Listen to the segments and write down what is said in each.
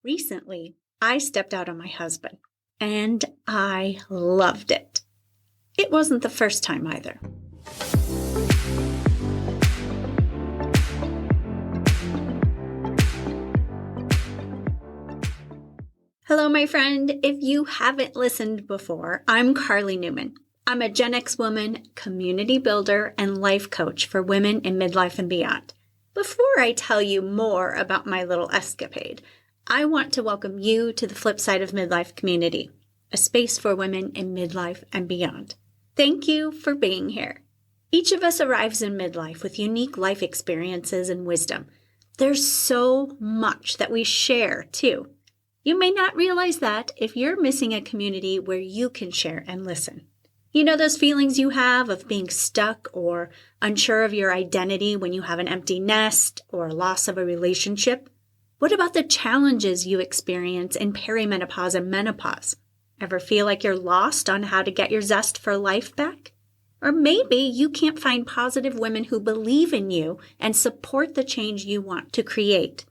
Recently, I stepped out on my husband, and I loved it. It wasn't the first time either. Hello, my friend. If you haven't listened before, I'm Karli Newman. I'm a Gen X woman, community builder, and life coach for women in midlife and beyond. Before I tell you more about my little escapade, I want to welcome you to the Flipside of Midlife community, a space for women in midlife and beyond. Thank you for being here. Each of us arrives in midlife with unique life experiences and wisdom. There's so much that we share, too. You may not realize that if you're missing a community where you can share and listen. You know those feelings you have of being stuck or unsure of your identity when you have an empty nest or loss of a relationship? What about the challenges you experience in perimenopause and menopause? Ever feel like you're lost on how to get your zest for life back? Or maybe you can't find positive women who believe in you and support the change you want to create.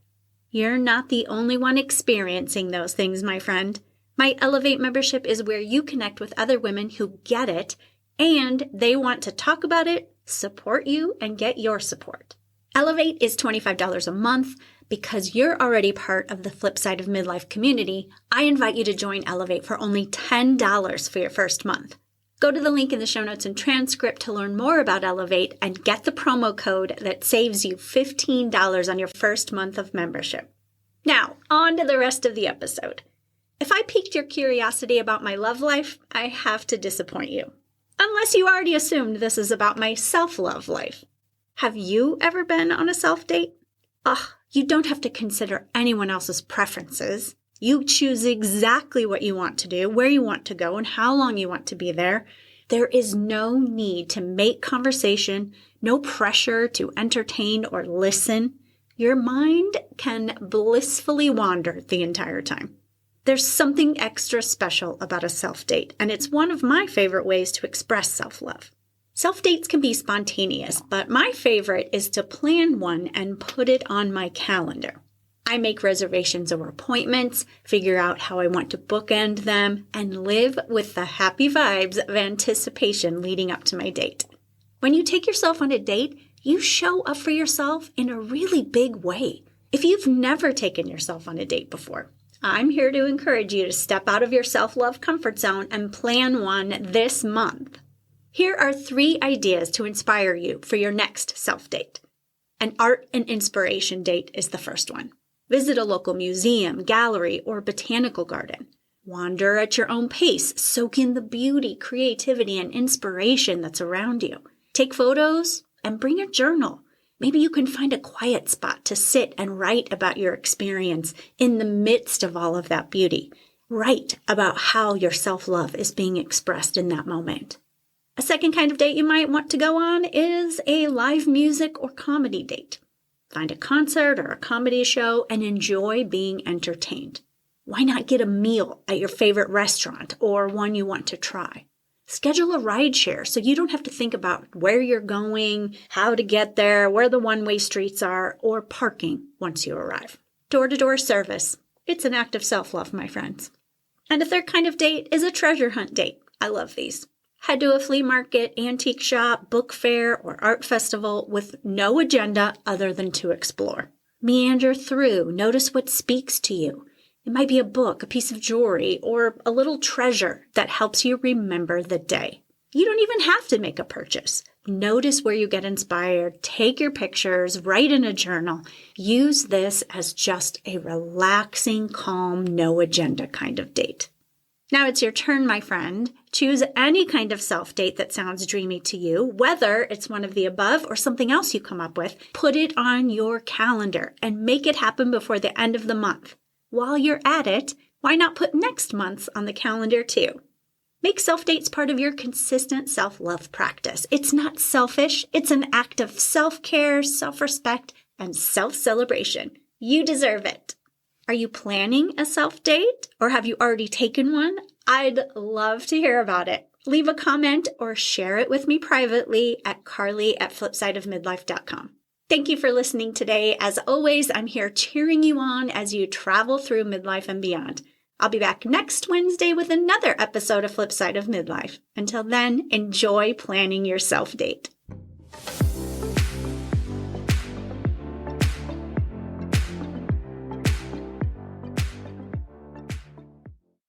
You're not the only one experiencing those things, my friend. My Elevate membership is where you connect with other women who get it, and they want to talk about it, support you, and get your support. Elevate is $25 a month. Because you're already part of the Flipside of Midlife community, I invite you to join Elevate for only $10 for your first month. Go to the link in the show notes and transcript to learn more about Elevate and get the promo code that saves you $15 on your first month of membership. Now, on to the rest of the episode. If I piqued your curiosity about my love life, I have to disappoint you. Unless you already assumed this is about my self-love life. Have you ever been on a self-date? You don't have to consider anyone else's preferences. You choose exactly what you want to do, where you want to go, and how long you want to be there. There is no need to make conversation, no pressure to entertain or listen. Your mind can blissfully wander the entire time. There's something extra special about a self-date, and it's one of my favorite ways to express self-love. Self-dates can be spontaneous, but my favorite is to plan one and put it on my calendar. I make reservations or appointments, figure out how I want to bookend them, and live with the happy vibes of anticipation leading up to my date. When you take yourself on a date, you show up for yourself in a really big way. If you've never taken yourself on a date before, I'm here to encourage you to step out of your self-love comfort zone and plan one this month. Here are 3 ideas to inspire you for your next self-date. An art and inspiration date is the first one. Visit a local museum, gallery, or botanical garden. Wander at your own pace, soak in the beauty, creativity, and inspiration that's around you. Take photos and bring a journal. Maybe you can find a quiet spot to sit and write about your experience in the midst of all of that beauty. Write about how your self-love is being expressed in that moment. A second kind of date you might want to go on is a live music or comedy date. Find a concert or a comedy show and enjoy being entertained. Why not get a meal at your favorite restaurant or one you want to try? Schedule a ride share so you don't have to think about where you're going, how to get there, where the one-way streets are, or parking once you arrive. Door-to-door service. It's an act of self-love, my friends. And a third kind of date is a treasure hunt date. I love these. Head to a flea market, antique shop, book fair, or art festival with no agenda other than to explore. Meander through, notice what speaks to you. It might be a book, a piece of jewelry, or a little treasure that helps you remember the day. You don't even have to make a purchase. Notice where you get inspired, take your pictures, write in a journal. Use this as just a relaxing, calm, no agenda kind of date. Now it's your turn, my friend. Choose any kind of self-date that sounds dreamy to you, whether it's one of the above or something else you come up with. Put it on your calendar and make it happen before the end of the month. While you're at it, why not put next month's on the calendar too? Make self-dates part of your consistent self-love practice. It's not selfish. It's an act of self-care, self-respect, and self-celebration. You deserve it. Are you planning a self-date or have you already taken one? I'd love to hear about it. Leave a comment or share it with me privately at Karli@flipsideofmidlife.com. Thank you for listening today. As always, I'm here cheering you on as you travel through midlife and beyond. I'll be back next Wednesday with another episode of Flipside of Midlife. Until then, enjoy planning your self-date.